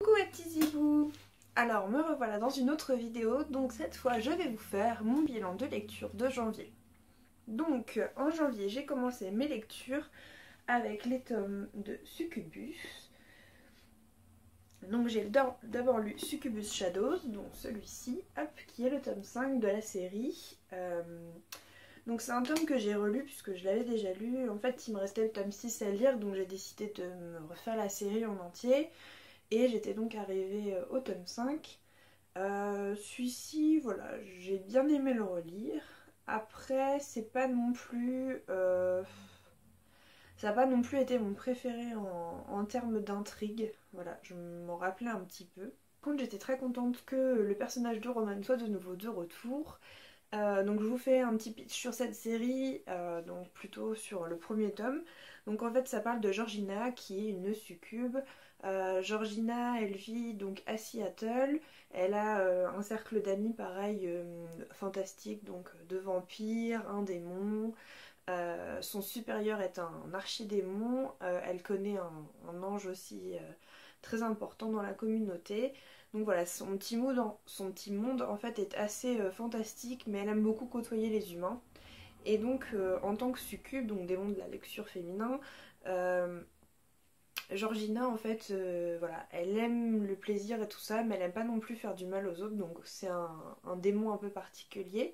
Coucou mes petits zibous. Alors me revoilà dans une autre vidéo, donc cette fois je vais vous faire mon bilan de lecture de janvier. Donc en janvier j'ai commencé mes lectures avec les tomes de Succubus. Donc j'ai d'abord lu Succubus Shadows, donc celui-ci, hop, qui est le tome 5 de la série. Donc c'est un tome que j'ai relu puisque je l'avais déjà lu. En fait il me restait le tome 6 à lire, donc j'ai décidé de me refaire la série en entier. Et j'étais donc arrivée au tome 5. Celui-ci, voilà, j'ai bien aimé le relire. Après, c'est pas non plus... ça n'a pas non plus été mon préféré en termes d'intrigue. Voilà, je m'en rappelais un petit peu. Par contre, j'étais très contente que le personnage de Roman soit de nouveau de retour. Donc je vous fais un petit pitch sur cette série, donc plutôt sur le premier tome. Donc en fait ça parle de Georgina qui est une succube. Georgina elle vit donc à Seattle, elle a un cercle d'amis pareil fantastique, donc de vampires, un démon. Son supérieur est un archidémon, elle connaît un ange aussi très important dans la communauté. Donc voilà, son petit monde en fait est assez fantastique, mais elle aime beaucoup côtoyer les humains. Et donc en tant que succube, donc démon de la lecture féminin, euh, Georgina en fait, voilà, elle aime le plaisir et tout ça, mais elle aime pas non plus faire du mal aux autres, donc c'est un démon un peu particulier.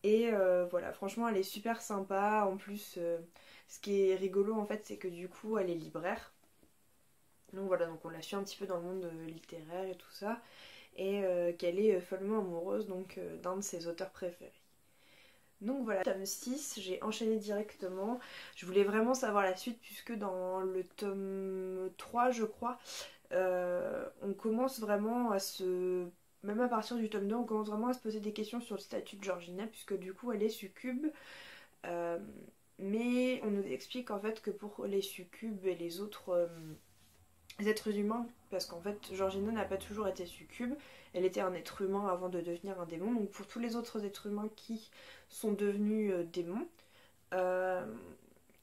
Et voilà, franchement elle est super sympa. En plus, ce qui est rigolo en fait, c'est que du coup elle est libraire. Donc voilà, donc on la suit un petit peu dans le monde littéraire et tout ça. Et qu'elle est follement amoureuse donc d'un de ses auteurs préférés. Donc voilà, tome 6, j'ai enchaîné directement. Je voulais vraiment savoir la suite puisque dans le tome 3 je crois, on commence vraiment à se... Même à partir du tome 2, on commence vraiment à se poser des questions sur le statut de Georgina puisque du coup elle est succube. Euh, mais on nous explique en fait que pour les succubes et les autres êtres humains, parce qu'en fait Georgina n'a pas toujours été succube, elle était un être humain avant de devenir un démon, donc pour tous les autres êtres humains qui sont devenus démons, euh,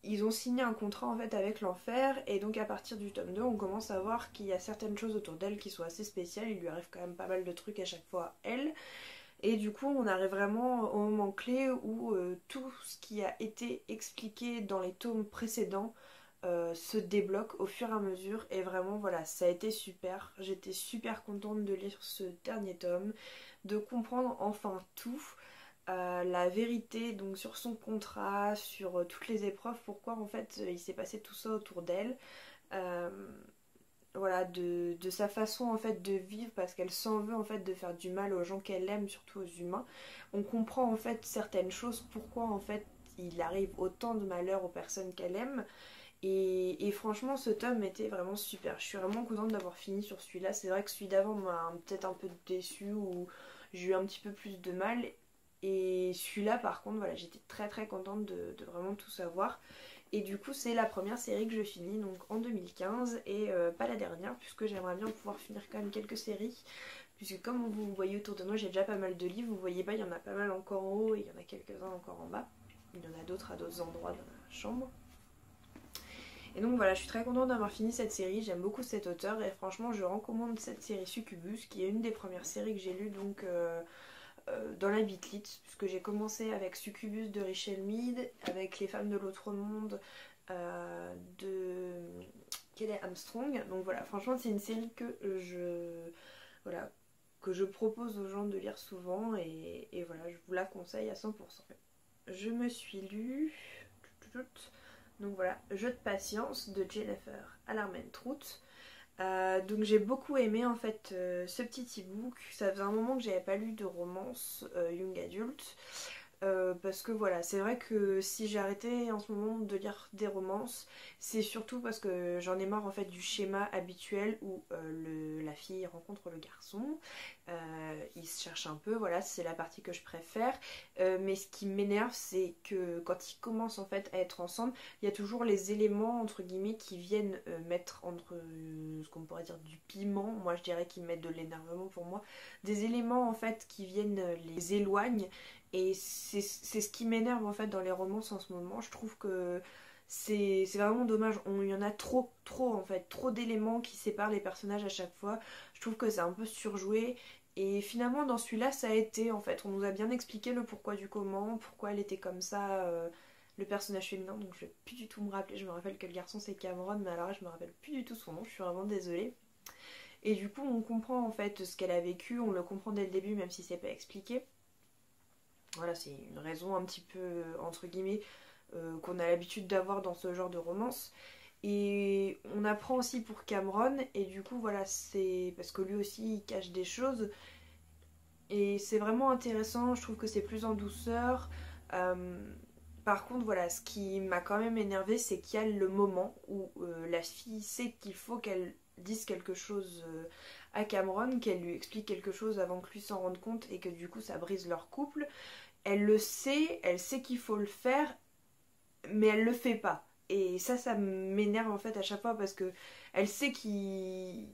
ils ont signé un contrat en fait avec l'enfer, et donc à partir du tome 2 on commence à voir qu'il y a certaines choses autour d'elle qui sont assez spéciales, il lui arrive quand même pas mal de trucs à chaque fois elle, et du coup on arrive vraiment au moment clé où tout ce qui a été expliqué dans les tomes précédents se débloque au fur et à mesure, et vraiment voilà, ça a été super. J'étais super contente de lire ce dernier tome, de comprendre enfin tout, la vérité donc sur son contrat, sur toutes les épreuves, pourquoi en fait il s'est passé tout ça autour d'elle. Euh, voilà, de sa façon en fait de vivre, parce qu'elle s'en veut en fait de faire du mal aux gens qu'elle aime, surtout aux humains. On comprend en fait certaines choses, pourquoi en fait il arrive autant de malheur aux personnes qu'elle aime. Et franchement, ce tome était vraiment super. Je suis vraiment contente d'avoir fini sur celui-là. C'est vrai que celui d'avant m'a peut-être un peu déçue, ou j'ai eu un petit peu plus de mal. Et celui-là, par contre, voilà, j'étais très très contente de vraiment tout savoir. Et du coup, c'est la première série que je finis, donc en 2015, et pas la dernière, puisque j'aimerais bien pouvoir finir quand même quelques séries. Puisque comme vous voyez autour de moi, j'ai déjà pas mal de livres. Vous voyez pas, il y en a pas mal encore en haut et il y en a quelques-uns encore en bas. Il y en a d'autres à d'autres endroits dans la chambre. Et donc voilà, je suis très contente d'avoir fini cette série, j'aime beaucoup cet auteur et franchement je recommande cette série Succubus qui est une des premières séries que j'ai lues donc dans la Beatlits, puisque j'ai commencé avec Succubus de Richelle Mead, avec Les femmes de l'autre monde de Kelly Armstrong. Donc voilà, franchement c'est une série voilà, que je propose aux gens de lire souvent, et voilà, je vous la conseille à 100%. Je me suis lue... Donc voilà, Jeu de patience de Jennifer Armentrout. Donc j'ai beaucoup aimé en fait ce petit e-book. Ça faisait un moment que j'avais pas lu de romance young adult. Parce que voilà, c'est vrai que si j'ai arrêté en ce moment de lire des romances, c'est surtout parce que j'en ai marre en fait du schéma habituel où la fille rencontre le garçon, ils se cherchent un peu, voilà, c'est la partie que je préfère. Mais ce qui m'énerve, c'est que quand ils commencent en fait à être ensemble, il y a toujours les éléments entre guillemets qui viennent mettre entre ce qu'on pourrait dire du piment, moi je dirais qu'ils mettent de l'énervement pour moi, des éléments en fait qui viennent les éloignent. Et c'est ce qui m'énerve en fait dans les romances en ce moment. Je trouve que c'est vraiment dommage. Il y en a trop en fait, trop d'éléments qui séparent les personnages à chaque fois. Je trouve que c'est un peu surjoué. Et finalement dans celui-là ça a été en fait, on nous a bien expliqué le pourquoi du comment, pourquoi elle était comme ça, le personnage féminin, donc je vais plus du tout me rappeler, je me rappelle que le garçon c'est Cameron, mais alors là je me rappelle plus du tout son nom, je suis vraiment désolée. Et du coup on comprend en fait ce qu'elle a vécu, on le comprend dès le début même si c'est pas expliqué. Voilà, c'est une raison un petit peu entre guillemets qu'on a l'habitude d'avoir dans ce genre de romance. Et on apprend aussi pour Cameron, et du coup voilà, c'est parce que lui aussi il cache des choses. Et c'est vraiment intéressant, je trouve que c'est plus en douceur. Euh, Par contre, voilà, ce qui m'a quand même énervé, c'est qu'il y a le moment où la fille sait qu'il faut qu'elle dise quelque chose à Cameron, qu'elle lui explique quelque chose avant que lui s'en rende compte et que du coup ça brise leur couple. Elle le sait, elle sait qu'il faut le faire, mais elle le fait pas. Et ça m'énerve en fait à chaque fois parce que elle sait qu'ils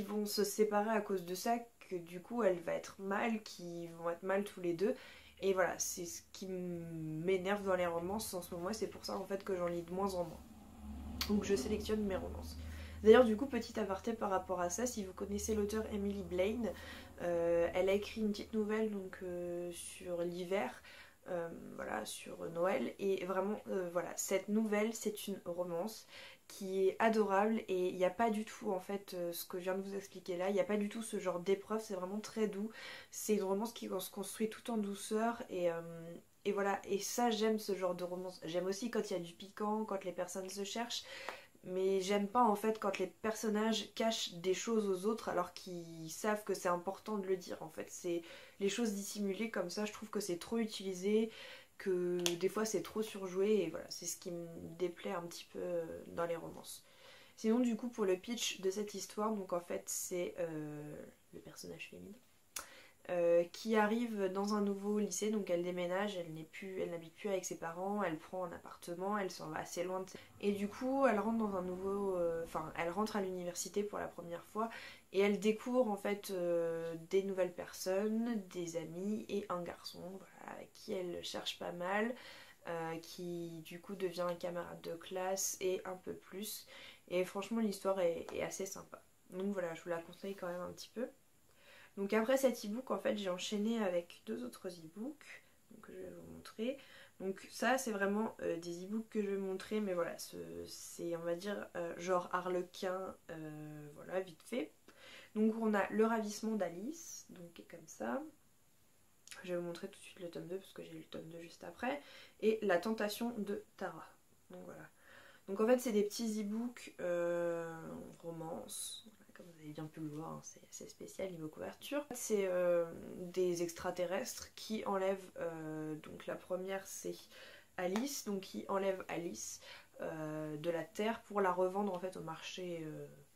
vont se séparer à cause de ça, que du coup elle va être mal, qu'ils vont être mal tous les deux. Et voilà, c'est ce qui m'énerve dans les romances en ce moment, et c'est pour ça en fait que j'en lis de moins en moins. Donc je sélectionne mes romances. D'ailleurs, du coup, petit aparté par rapport à ça, si vous connaissez l'auteur Emily Blaine, elle a écrit une petite nouvelle donc, sur l'hiver, voilà, sur Noël. Et vraiment, voilà, cette nouvelle, c'est une romance qui est adorable, et il n'y a pas du tout, en fait, ce que je viens de vous expliquer là, il n'y a pas du tout ce genre d'épreuve, c'est vraiment très doux. C'est une romance qui se construit tout en douceur, et voilà, et ça j'aime ce genre de romance. J'aime aussi quand il y a du piquant, quand les personnes se cherchent, mais j'aime pas en fait quand les personnages cachent des choses aux autres alors qu'ils savent que c'est important de le dire. En fait, c'est les choses dissimulées comme ça, je trouve que c'est trop utilisé, que des fois c'est trop surjoué, et voilà, c'est ce qui me déplaît un petit peu dans les romances. Sinon, du coup, pour le pitch de cette histoire, donc en fait, c'est le personnage féminin qui arrive dans un nouveau lycée, donc elle déménage, elle n'habite plus avec ses parents, elle prend un appartement, elle s'en va assez loin de ses... Et du coup, elle rentre dans un nouveau... Enfin, elle rentre à l'université pour la première fois, et elle découvre en fait des nouvelles personnes, des amis et un garçon, voilà, avec qui elle cherche pas mal, qui du coup devient un camarade de classe et un peu plus. Et franchement, l'histoire est assez sympa. Donc voilà, je vous la conseille quand même un petit peu. Donc après cet e-book, en fait, j'ai enchaîné avec deux autres e-books donc, que je vais vous montrer. Donc ça, c'est vraiment des e-books que je vais montrer, mais voilà, c'est, on va dire, genre Harlequin, voilà, vite fait. Donc on a Le ravissement d'Alice, donc comme ça. Je vais vous montrer tout de suite le tome 2 parce que j'ai lu le tome 2 juste après. Et La tentation de Tara. Donc voilà. Donc en fait, c'est des petits e-books romance. Comme vous avez bien pu le voir, hein, c'est assez spécial niveau couverture. C'est des extraterrestres qui enlèvent, donc la première c'est Alice, donc qui enlève Alice de la Terre pour la revendre en fait au marché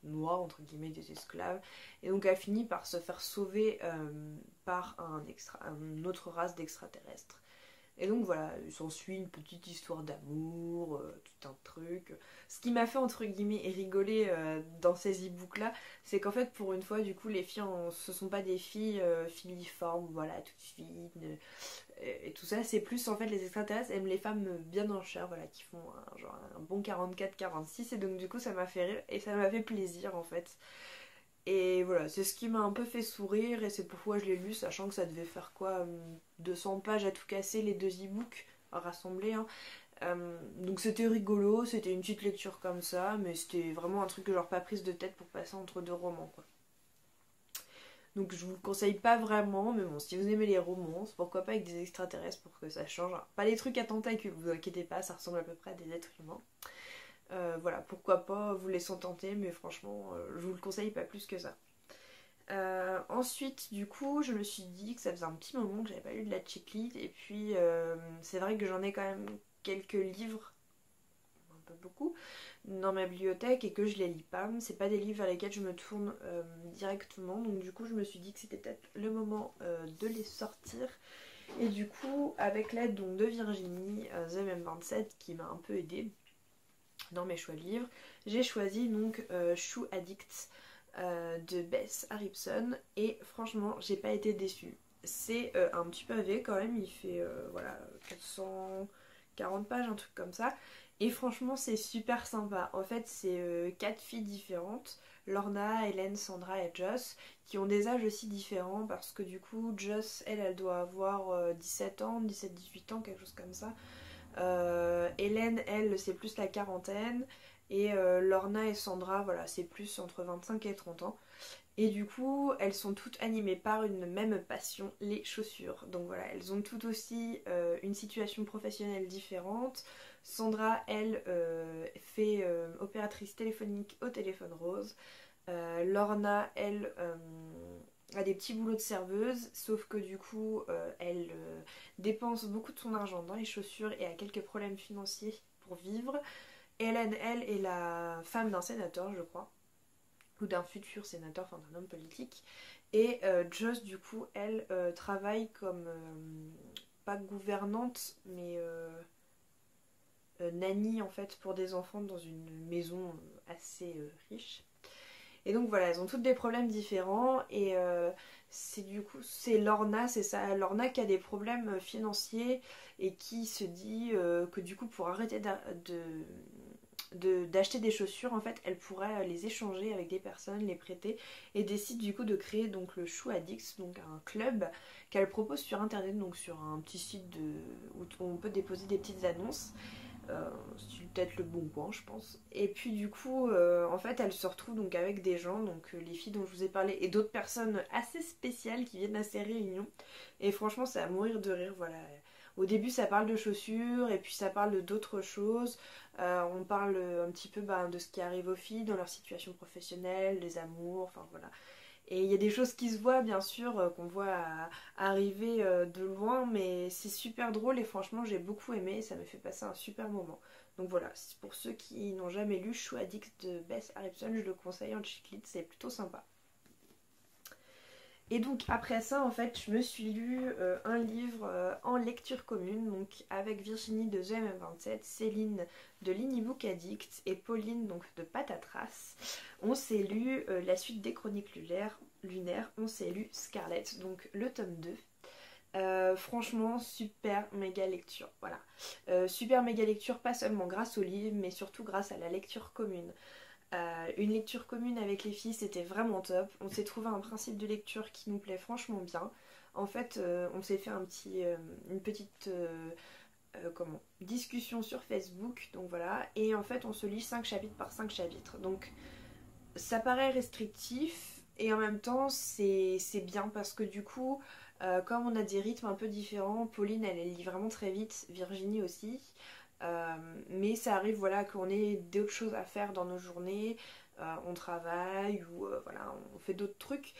noir, entre guillemets, des esclaves. Et donc elle finit par se faire sauver par une autre race d'extraterrestres. Et donc voilà, il s'ensuit une petite histoire d'amour, tout un truc. Ce qui m'a fait entre guillemets rigoler dans ces e-books là, c'est qu'en fait pour une fois du coup les filles, ce sont pas des filles filiformes, voilà, toutes fines et tout ça, c'est plus en fait les extraterrestres aiment les femmes bien en chair, voilà, qui font genre un bon 44-46, et donc du coup ça m'a fait rire et ça m'a fait plaisir en fait. Et voilà, c'est ce qui m'a un peu fait sourire, et c'est pourquoi je l'ai lu, sachant que ça devait faire quoi, 200 pages à tout casser, les deux e-books rassemblés. Hein. Donc c'était rigolo, c'était une petite lecture comme ça, mais c'était vraiment un truc que genre pas prise de tête pour passer entre deux romans, quoi. Donc je vous le conseille pas vraiment, mais bon, si vous aimez les romances, pourquoi pas avec des extraterrestres pour que ça change. Pas des trucs à tentacules, vous inquiétez pas, ça ressemble à peu près à des êtres humains. Voilà, pourquoi pas vous laissant tenter, mais franchement, je vous le conseille pas plus que ça. Ensuite, du coup, je me suis dit que ça faisait un petit moment que j'avais pas lu de la chiclite, et puis c'est vrai que j'en ai quand même quelques livres, un peu beaucoup, dans ma bibliothèque, et que je les lis pas. C'est pas des livres vers lesquels je me tourne directement, donc du coup, je me suis dit que c'était peut-être le moment de les sortir. Et du coup, avec l'aide donc de Virginie, The M27, qui m'a un peu aidée dans mes choix de livres, j'ai choisi donc Shoe Addict de Bess Harrison, et franchement j'ai pas été déçue. C'est un petit pavé quand même, il fait voilà 440 pages, un truc comme ça, Et franchement c'est super sympa. En fait c'est 4 filles différentes, Lorna, Hélène, Sandra et Joss, qui ont des âges aussi différents parce que du coup Joss elle doit avoir 17 ans, 17-18 ans, quelque chose comme ça. Hélène elle c'est plus la quarantaine et Lorna et Sandra voilà c'est plus entre 25 et 30 ans. Et du coup, elles sont toutes animées par une même passion, les chaussures. Donc voilà, elles ont toutes aussi une situation professionnelle différente. Sandra, elle, fait opératrice téléphonique au téléphone rose. Lorna, elle, a des petits boulots de serveuse, sauf que du coup, elle dépense beaucoup de son argent dans les chaussures et a quelques problèmes financiers pour vivre. Hélène, elle, est la femme d'un sénateur, je crois, ou d'un futur sénateur, enfin d'un homme politique. Et Joss, du coup, elle travaille comme, pas gouvernante, mais nanny en fait pour des enfants dans une maison assez riche. Et donc voilà, elles ont toutes des problèmes différents et c'est du coup, c'est Lorna, c'est ça, Lorna qui a des problèmes financiers et qui se dit que du coup pour arrêter d'acheter des chaussures, en fait, elle pourrait les échanger avec des personnes, les prêter, et décide du coup de créer donc le Shoe Addicts, donc un club qu'elle propose sur internet, donc sur un petit site où on peut déposer des petites annonces. C'est peut-être le bon coin je pense. Et puis du coup en fait elle se retrouve donc avec des gens, donc les filles dont je vous ai parlé et d'autres personnes assez spéciales qui viennent à ces réunions. Et franchement c'est à mourir de rire, voilà. Au début ça parle de chaussures et puis ça parle d'autres choses. On parle un petit peu de ce qui arrive aux filles dans leur situation professionnelle, les amours, enfin voilà. Et il y a des choses qui se voient bien sûr, qu'on voit arriver de loin, mais c'est super drôle et franchement j'ai beaucoup aimé et ça me fait passer un super moment. Donc voilà, pour ceux qui n'ont jamais lu Shoe Addict de Bess Harrison, je le conseille en chick lit, c'est plutôt sympa. Et donc après ça en fait je me suis lu un livre en lecture commune, donc avec Virginie de The MM27, Céline de l'Inibook Addict et Pauline donc de Patatras. On s'est lu la suite des chroniques lunaires, on s'est lu Scarlett, donc le tome 2. Franchement super méga lecture, voilà. Super méga lecture pas seulement grâce au livre mais surtout grâce à la lecture commune. Une lecture commune avec les filles, c'était vraiment top. On s'est trouvé un principe de lecture qui nous plaît franchement bien. En fait, on s'est fait une petite discussion sur Facebook. Donc voilà. Et en fait, on se lit 5 chapitres par 5 chapitres. Donc ça paraît restrictif. Et en même temps, c'est bien parce que du coup, comme on a des rythmes un peu différents, Pauline, elle lit vraiment très vite. Virginie aussi. Mais ça arrive voilà qu'on ait d'autres choses à faire dans nos journées, on travaille ou voilà on fait d'autres trucs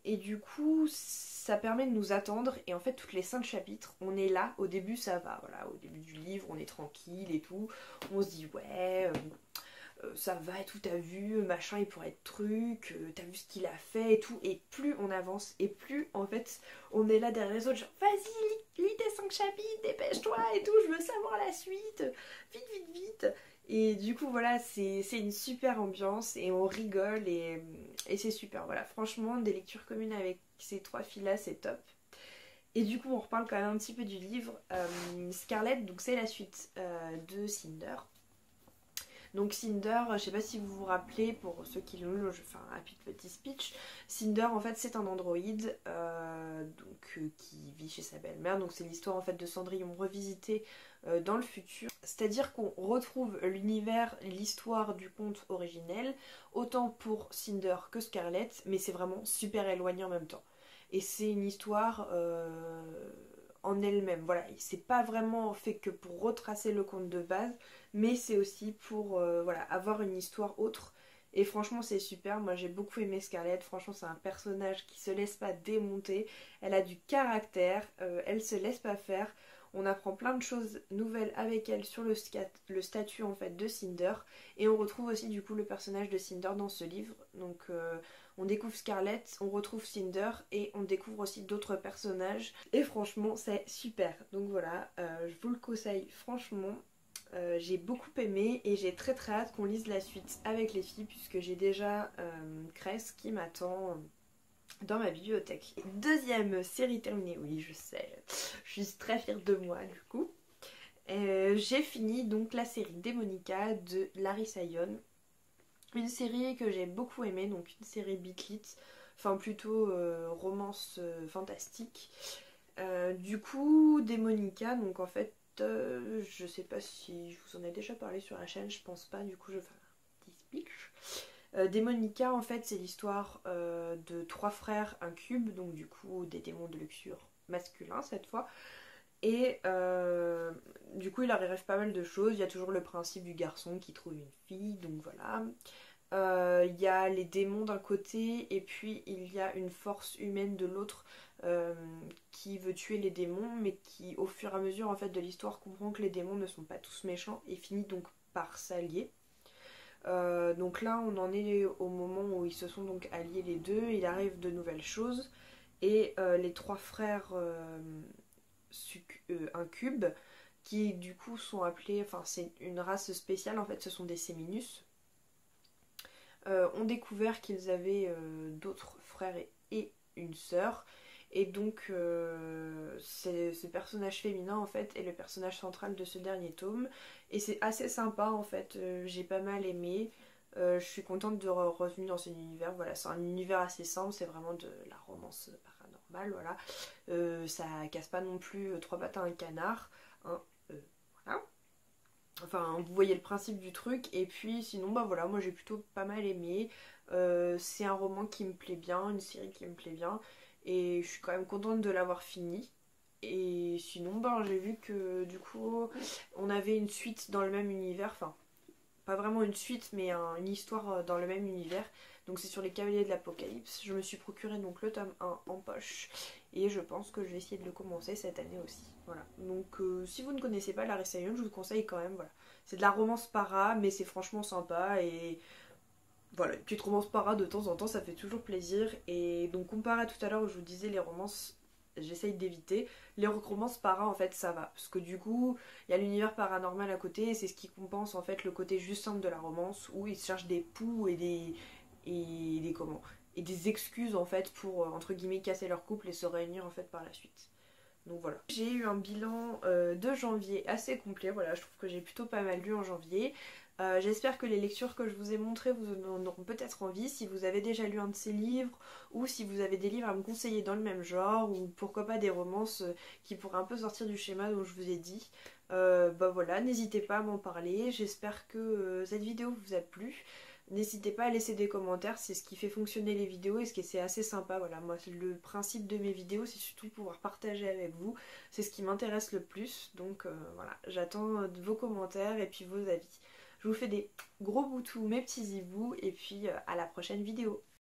et du coup ça permet de nous attendre et en fait toutes les 5 chapitres on est là, au début ça va, voilà au début du livre on est tranquille et tout, on se dit ouais ça va et tout, t'as vu, machin, il pourrait être truc, t'as vu ce qu'il a fait et tout. Et plus on avance, et plus en fait on est là derrière les autres, genre vas-y, lis tes 5 chapitres, dépêche-toi et tout, je veux savoir la suite, vite, vite, vite. Et du coup, voilà, c'est une super ambiance et on rigole et c'est super. Voilà, franchement, des lectures communes avec ces 3 filles-là, c'est top. Et du coup, on reparle quand même un petit peu du livre. Scarlett, donc c'est la suite de Cinder. Donc Cinder, je sais pas si vous vous rappelez, pour ceux qui l'ont lu, je fais un rapide petit speech. Cinder en fait c'est un androïde qui vit chez sa belle-mère. Donc c'est l'histoire en fait de Cendrillon revisité dans le futur. C'est-à-dire qu'on retrouve l'univers, l'histoire du conte originel, autant pour Cinder que Scarlett, mais c'est vraiment super éloigné en même temps. Et c'est une histoire en elle-même. Voilà, c'est pas vraiment fait que pour retracer le conte de base, mais c'est aussi pour voilà, avoir une histoire autre. Et franchement c'est super, moi j'ai beaucoup aimé Scarlett, franchement c'est un personnage qui se laisse pas démonter, elle a du caractère, elle se laisse pas faire, on apprend plein de choses nouvelles avec elle sur le statut en fait de Cinder, et on retrouve aussi du coup le personnage de Cinder dans ce livre, donc on découvre Scarlett, on retrouve Cinder et on découvre aussi d'autres personnages, et franchement c'est super, donc voilà, je vous le conseille franchement. J'ai beaucoup aimé et j'ai très très hâte qu'on lise la suite avec les filles puisque j'ai déjà Cress qui m'attend dans ma bibliothèque. Deuxième série terminée, oui je sais, je suis très fière de moi du coup. J'ai fini donc la série Démonica de Larissa Young. Une série que j'ai beaucoup aimée, donc une série Beat enfin plutôt romance fantastique. Du coup, Démonica, donc en fait, je sais pas si je vous en ai déjà parlé sur la chaîne, je pense pas, du coup je vais faire un petit speech. Démonica, en fait, c'est l'histoire de trois frères incubes, donc du coup des démons de luxure masculins cette fois. Et du coup, il arrive pas mal de choses. Il y a toujours le principe du garçon qui trouve une fille, donc voilà. Il y a les démons d'un côté, et puis il y a une force humaine de l'autre euh, qui veut tuer les démons, mais qui, au fur et à mesure en fait de l'histoire, comprend que les démons ne sont pas tous méchants et finit donc par s'allier. Donc là, on en est au moment où ils se sont donc alliés les deux. Il arrive de nouvelles choses et les trois frères incubes qui du coup sont appelés, enfin c'est une race spéciale en fait, ce sont des Séminus, ont découvert qu'ils avaient d'autres frères et une sœur. Et donc ce personnage féminin en fait est le personnage central de ce dernier tome. Et c'est assez sympa en fait, j'ai pas mal aimé. Je suis contente de revenir dans cet univers. Voilà, c'est un univers assez simple, c'est vraiment de la romance paranormale. Voilà, ça casse pas non plus trois pattes à un canard. Hein, voilà. Enfin, vous voyez le principe du truc. Et puis sinon, bah voilà, moi j'ai plutôt pas mal aimé. C'est un roman qui me plaît bien, une série qui me plaît bien. Et je suis quand même contente de l'avoir fini. Et sinon, bah, j'ai vu que du coup, on avait une suite dans le même univers. Enfin, pas vraiment une suite, mais une histoire dans le même univers. Donc c'est sur les Cavaliers de l'Apocalypse. Je me suis procuré donc le tome 1 en poche. Et je pense que je vais essayer de le commencer cette année aussi. Voilà. Donc si vous ne connaissez pas Larissa Young, je vous conseille quand même. Voilà. C'est de la romance para, mais c'est franchement sympa. Et voilà, une petite romance para de temps en temps, ça fait toujours plaisir. Et donc comparé à tout à l'heure où je vous disais les romances, j'essaye d'éviter. Les romances para, en fait, ça va. Parce que du coup, il y a l'univers paranormal à côté, et c'est ce qui compense en fait le côté juste simple de la romance, où ils se cherchent des poux et des comment et des excuses en fait pour entre guillemets casser leur couple et se réunir en fait par la suite. Donc voilà. J'ai eu un bilan de janvier assez complet. Voilà, je trouve que j'ai plutôt pas mal lu en janvier. J'espère que les lectures que je vous ai montrées vous en auront peut-être envie. Si vous avez déjà lu un de ces livres, ou si vous avez des livres à me conseiller dans le même genre, ou pourquoi pas des romances qui pourraient un peu sortir du schéma dont je vous ai dit. Bah voilà, n'hésitez pas à m'en parler. J'espère que cette vidéo vous a plu. N'hésitez pas à laisser des commentaires, c'est ce qui fait fonctionner les vidéos et ce qui est assez sympa. Voilà, moi le principe de mes vidéos c'est surtout pouvoir partager avec vous, c'est ce qui m'intéresse le plus. Donc voilà, j'attends vos commentaires et puis vos avis. Je vous fais des gros boutous mes petits hiboux et puis à la prochaine vidéo.